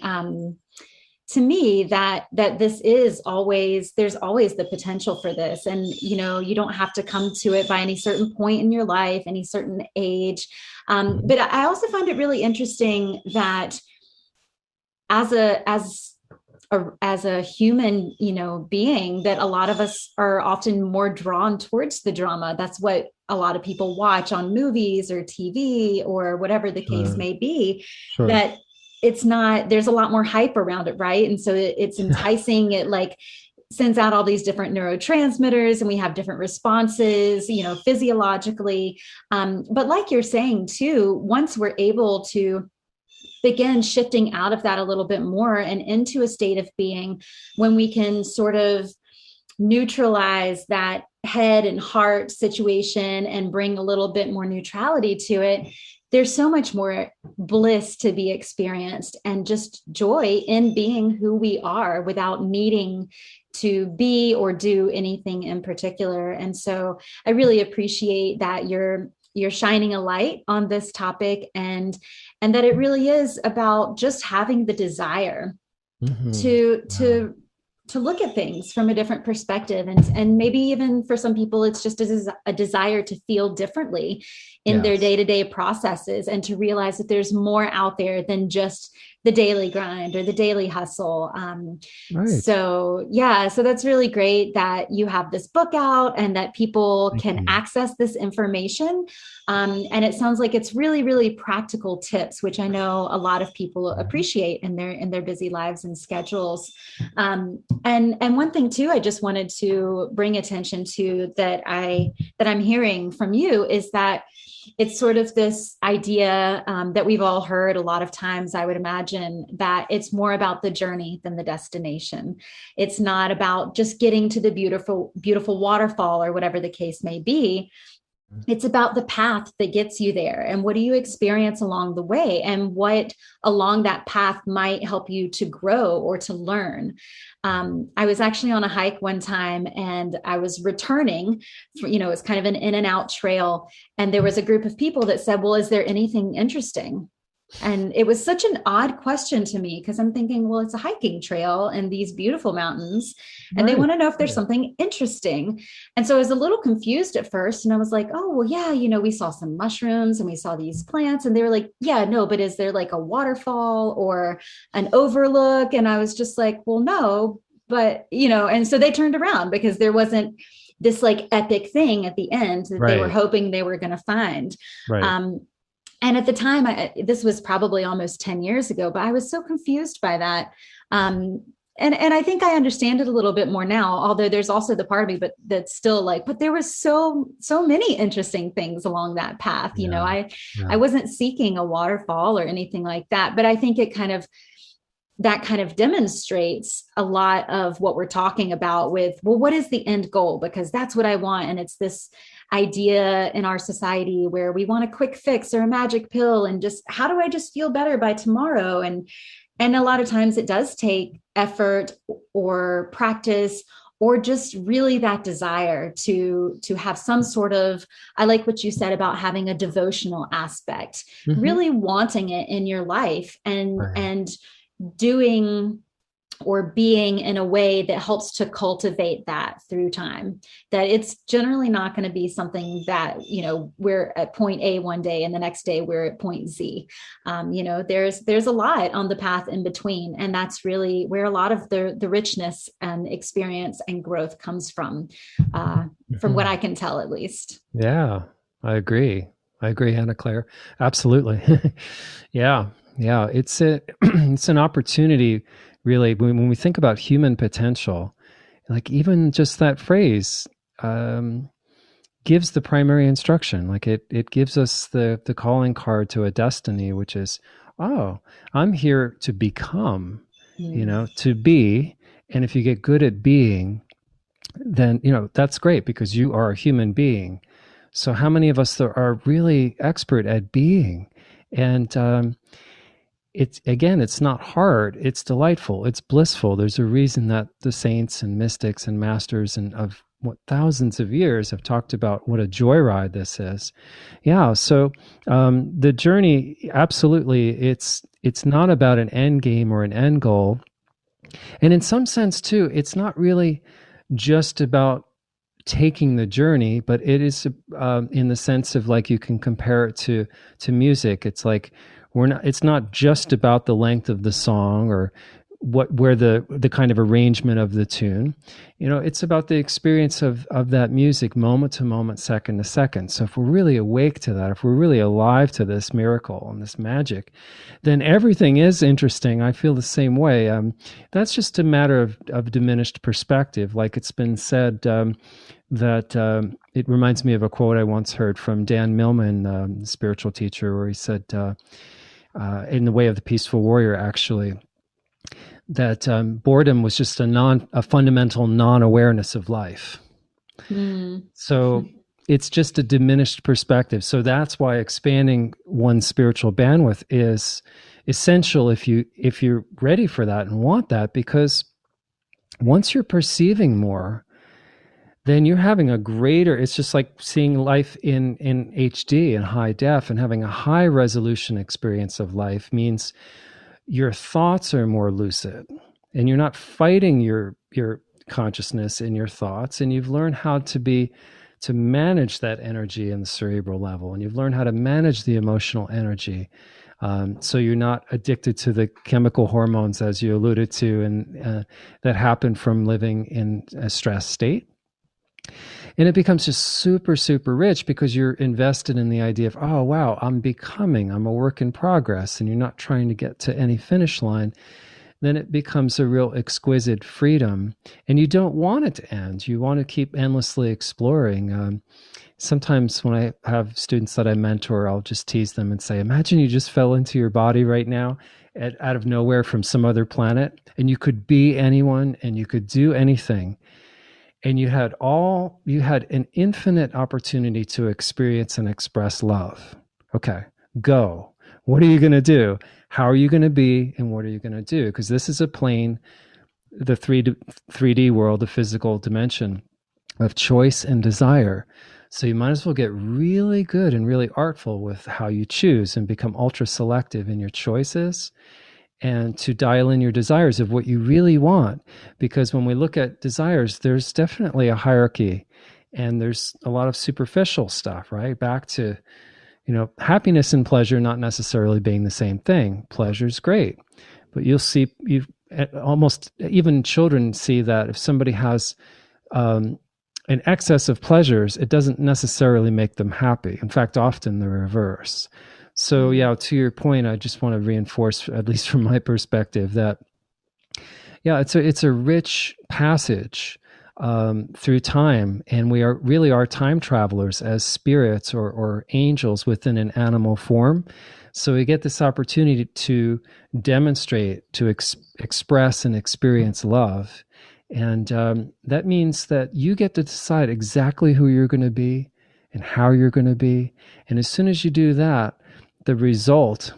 to me that this is always, there's always the potential for this. And, you don't have to come to it by any certain point in your life, any certain age. But I also find it really interesting that as a human, being, that a lot of us are often more drawn towards the drama. That's what a lot of people watch on movies or TV or whatever the case may be. Sure. That it's not, there's a lot more hype around it, right? And so it's enticing. It like sends out all these different neurotransmitters, and we have different responses, physiologically. But like you're saying too, once we're able to begin shifting out of that a little bit more and into a state of being, when we can sort of neutralize that head and heart situation and bring a little bit more neutrality to it, there's so much more bliss to be experienced, and just joy in being who we are without needing to be or do anything in particular. And so I really appreciate that you're shining a light on this topic, and that it really is about just having the desire to look at things from a different perspective. And maybe even for some people, it's just a desire to feel differently in their day-to-day processes, and to realize that there's more out there than just the daily grind or the daily hustle. Right. So yeah, so that's really great that you have this book out and that people Thank can you. access this information. And it sounds like it's really, really practical tips, which I know a lot of people Mhm. appreciate in their busy lives and schedules. And one thing too, I just wanted to bring attention to that I'm hearing from you is that it's sort of this idea that we've all heard a lot of times, I would imagine, that it's more about the journey than the destination. It's not about just getting to the beautiful, beautiful waterfall or whatever the case may be. It's about the path that gets you there and what do you experience along the way and what along that path might help you to grow or to learn. I was actually on a hike one time and I was returning it's kind of an in and out trail, and there was a group of people that said, well, is there anything interesting? And it was such an odd question to me because I'm thinking, well, it's a hiking trail and these beautiful mountains, and they Right. want to know if there's Right. something interesting. And so I was a little confused at first. And I was like, oh, well, yeah, we saw some mushrooms and we saw these plants. And they were like, yeah, no, but is there like a waterfall or an overlook? And I was just like, well, no, but, and so they turned around because there wasn't this like epic thing at the end that they were Right. hoping they were going to find. Right. And at the time, this was probably almost 10 years ago, but I was so confused by that. And I think I understand it a little bit more now, although there's also the part of me, but that's still like, but there was so many interesting things along that path. Yeah. I Yeah. wasn't seeking a waterfall or anything like that, but I think that kind of demonstrates a lot of what we're talking about with, well, what is the end goal? Because that's what I want. And it's this idea in our society where we want a quick fix or a magic pill and just, how do I just feel better by tomorrow? And a lot of times it does take effort or practice or just really that desire to have some sort of, I like what you said about having a devotional aspect, Hmm. really wanting it in your life Right. and doing or being in a way that helps to cultivate that through time. That it's generally not going to be something that, we're at point A one day and the next day we're at point Z. There's a lot on the path in between. And that's really where a lot of the richness and experience and growth comes from what Hmm. I can tell, at least. Yeah, I agree. I agree, Hannah Claire. Absolutely. Yeah, yeah. It's it's an opportunity, really. When we think about human potential, like even just that phrase um, gives the primary instruction. Like it gives us the calling card to a destiny, which is, oh, I'm here to become, Mm. to be. And if you get good at being, then that's great because you are a human being. So how many of us there are really expert at being? And it's not hard. It's delightful. It's blissful. There's a reason that the saints and mystics and masters and of what thousands of years have talked about what a joyride this is. Yeah. So the journey, absolutely, it's not about an end game or an end goal. And in some sense, too, it's not really just about taking the journey, but it is in the sense of like you can compare it to music. It's like it's not just about the length of the song or where the kind of arrangement of the tune. It's about the experience of that music moment to moment, second to second. So if we're really awake to that, if we're really alive to this miracle and this magic, then everything is interesting. I feel the same way. That's just a matter of diminished perspective. Like it's been said, that it reminds me of a quote I once heard from Dan Millman, spiritual teacher, where he said, in the Way of the Peaceful Warrior, actually, that boredom was just a fundamental non-awareness of life. Mm. So it's just a diminished perspective. So that's why expanding one's spiritual bandwidth is essential if you're ready for that and want that, because once you're perceiving more, then you're having it's just like seeing life in HD in high def, and having a high resolution experience of life means your thoughts are more lucid and you're not fighting your consciousness in your thoughts, and you've learned how to manage that energy in the cerebral level, and you've learned how to manage the emotional energy. So you're not addicted to the chemical hormones, as you alluded to, and that happen from living in a stress state. And it becomes just super, super rich because you're invested in the idea of, oh, wow, I'm a work in progress, and you're not trying to get to any finish line. Then it becomes a real exquisite freedom. And you don't want it to end. You want to keep endlessly exploring. Sometimes when I have students that I mentor, I'll just tease them and say, imagine you just fell into your body right now out of nowhere from some other planet, and you could be anyone and you could do anything. And you had an infinite opportunity to experience and express love. Okay, go. What are you going to do? How are you going to be? And what are you going to do? Because this is a plane, the 3D world, the physical dimension of choice and desire. So you might as well get really good and really artful with how you choose and become ultra selective in your choices, and to dial in your desires of what you really want. Because when we look at desires, there's definitely a hierarchy, and there's a lot of superficial stuff, right? Back to, happiness and pleasure not necessarily being the same thing. Pleasure's great, but you'll see, almost even children see that if somebody has an excess of pleasures, it doesn't necessarily make them happy. In fact, often the reverse. So yeah, to your point, I just want to reinforce, at least from my perspective, that it's a rich passage through time, and we are time travelers as spirits or angels within an animal form. So we get this opportunity to demonstrate, to express and experience love, and that means that you get to decide exactly who you're going to be and how you're going to be. And as soon as you do that, the result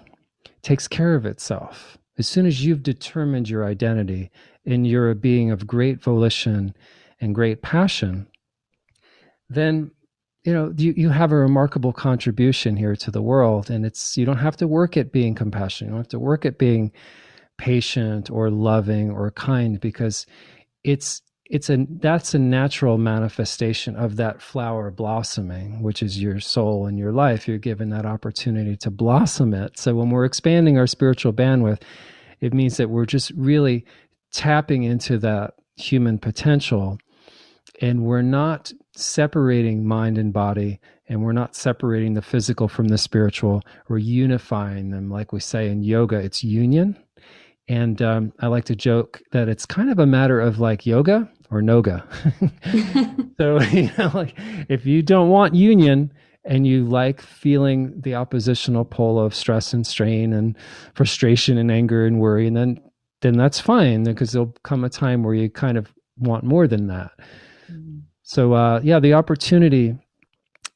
takes care of itself. As soon as you've determined your identity and you're a being of great volition and great passion, then you have a remarkable contribution here to the world. And you don't have to work at being compassionate. You don't have to work at being patient or loving or kind, because that's a natural manifestation of that flower blossoming, which is your soul and your life. You're given that opportunity to blossom it. So when we're expanding our spiritual bandwidth, it means that we're just really tapping into that human potential, and we're not separating mind and body, and we're not separating the physical from the spiritual. We're unifying them. Like we say in yoga, it's union. And I like to joke that it's kind of a matter of like yoga or noga. So, if you don't want union and you like feeling the oppositional pole of stress and strain and frustration and anger and worry, and then that's fine, because there'll come a time where you kind of want more than that. So, the opportunity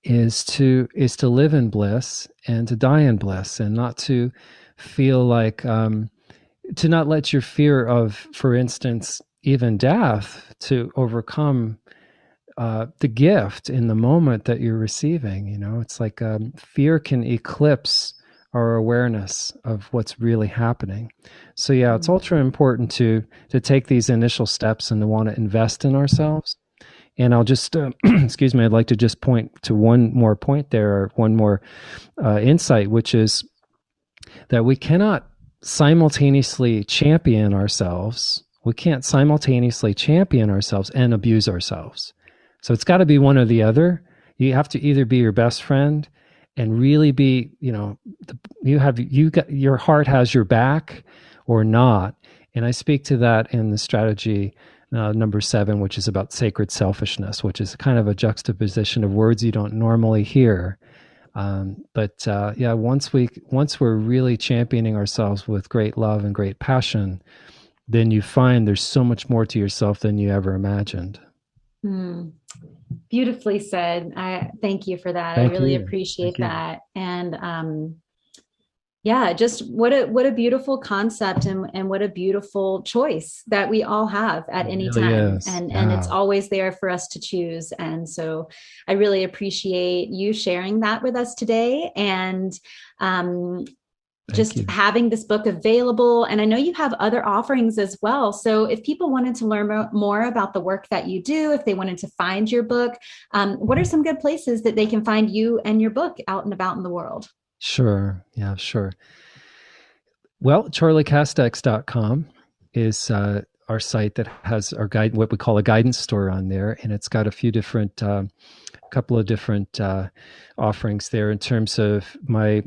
is to live in bliss and to die in bliss, and not to feel like, to not let your fear of, for instance, even death, to overcome the gift in the moment that you're receiving. It's like fear can eclipse our awareness of what's really happening. So it's ultra important to take these initial steps and to want to invest in ourselves. And I'll just, excuse me, I'd like to just point to one more point there, or one more insight, which is that we cannot simultaneously champion ourselves. We can't simultaneously champion ourselves and abuse ourselves. So it's got to be one or the other. You have to either be your best friend and really be, your heart has your back, or not. And I speak to that in the strategy number 7, which is about sacred selfishness, which is kind of a juxtaposition of words you don't normally hear. But once we're really championing ourselves with great love and great passion, then you find there's so much more to yourself than you ever imagined. Beautifully said. I thank you for that. I really appreciate that. And just what a beautiful concept, and what a beautiful choice that we all have at any time. And it's always there for us to choose. And so I really appreciate you sharing that with us today, and having this book available. And I know you have other offerings as well. So if people wanted to learn more about the work that you do, if they wanted to find your book, what are some good places that they can find you and your book out and about in the world? Sure. Yeah, sure. Well, charleycastex.com is our site that has our guide, what we call a guidance store on there. And it's got a few different, couple of different offerings there in terms of my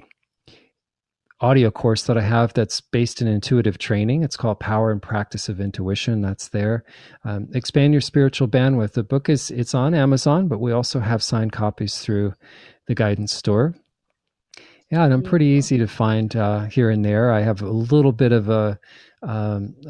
audio course that I have that's based in intuitive training. It's called Power and Practice of Intuition. That's there. Expand Your Spiritual Bandwidth. The book it's on Amazon, but we also have signed copies through the guidance store. Yeah, and I'm pretty easy to find here and there. I have a little bit of a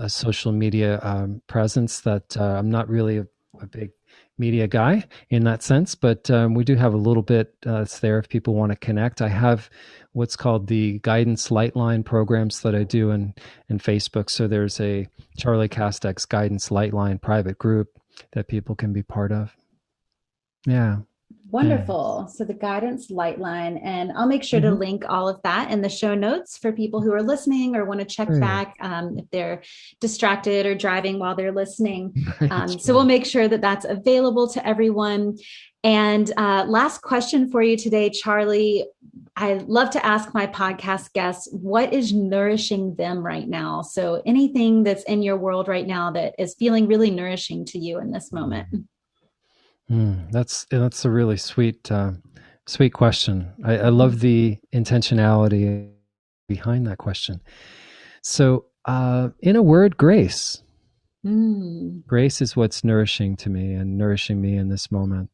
social media presence that I'm not really a big media guy in that sense, but we do have a little bit that's there if people want to connect. I have what's called the Guidance Lightline programs that I do in Facebook. So there's a Charley Castex Guidance Lightline private group that people can be part of. Yeah. Wonderful. So the Guidance Lightline, and I'll make sure to link all of that in the show notes for people who are listening or want to check back if they're distracted or driving while they're listening. So we'll make sure that that's available to everyone. And last question for you today, Charley. I love to ask my podcast guests, what is nourishing them right now? So anything that's in your world right now that is feeling really nourishing to you in this moment. That's a really sweet question. I love the intentionality behind that question. So in a word, grace. Grace is what's nourishing to me and nourishing me in this moment.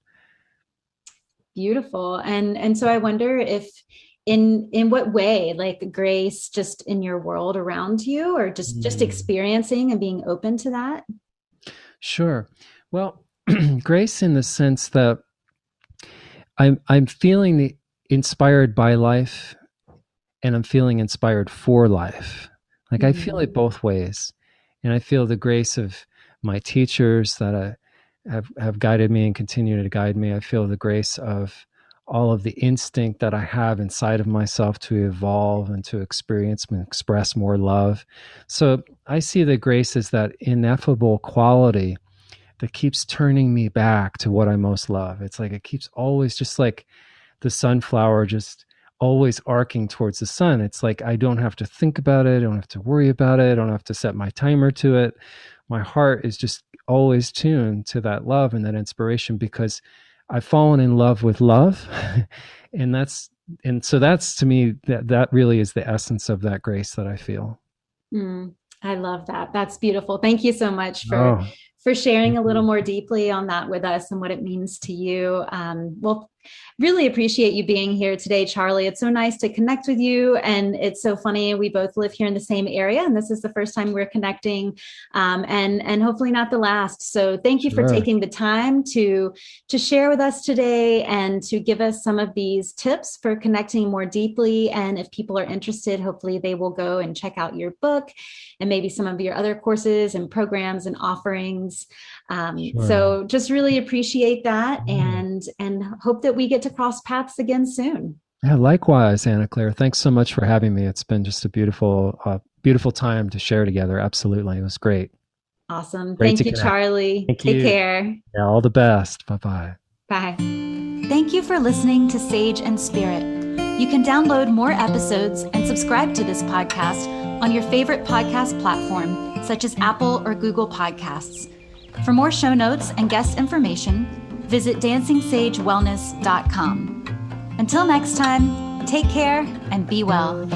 Beautiful. And so I wonder if in what way, like grace just in your world around you, or just experiencing and being open to that? Sure. Well, grace in the sense that I'm feeling inspired by life, and I'm feeling inspired for life. Like I feel it both ways. And I feel the grace of my teachers that have guided me and continue to guide me. I feel the grace of all of the instinct that I have inside of myself to evolve and to experience and express more love. So I see the grace as that ineffable quality that keeps turning me back to what I most love. It's like it keeps always, just like the sunflower, just always arcing towards the sun. It's like I don't have to think about it. I don't have to worry about it. I don't have to set my timer to it. My heart is just always tuned to that love and that inspiration, because I've fallen in love with love. and so that's, to me, that really is the essence of that grace that I feel. I love that. That's beautiful. Thank you so much for sharing a little more deeply on that with us and what it means to you. Well, really appreciate you being here today, Charley. It's so nice to connect with you. And it's so funny. We both live here in the same area, and this is the first time we're connecting, and hopefully not the last. So thank you for taking the time to share with us today and to give us some of these tips for connecting more deeply. And if people are interested, hopefully they will go and check out your book and maybe some of your other courses and programs and offerings. So just really appreciate that, and hope that we get to cross paths again soon. Yeah, likewise, Anna Claire. Thanks so much for having me. It's been just a beautiful time to share together. Absolutely. It was great. Awesome. Thank you, Charley. Take care. Yeah, all the best. Bye-bye. Bye. Thank you for listening to Sage and Spirit. You can download more episodes and subscribe to this podcast on your favorite podcast platform, such as Apple or Google Podcasts. For more show notes and guest information, visit dancingsagewellness.com. Until next time, take care and be well.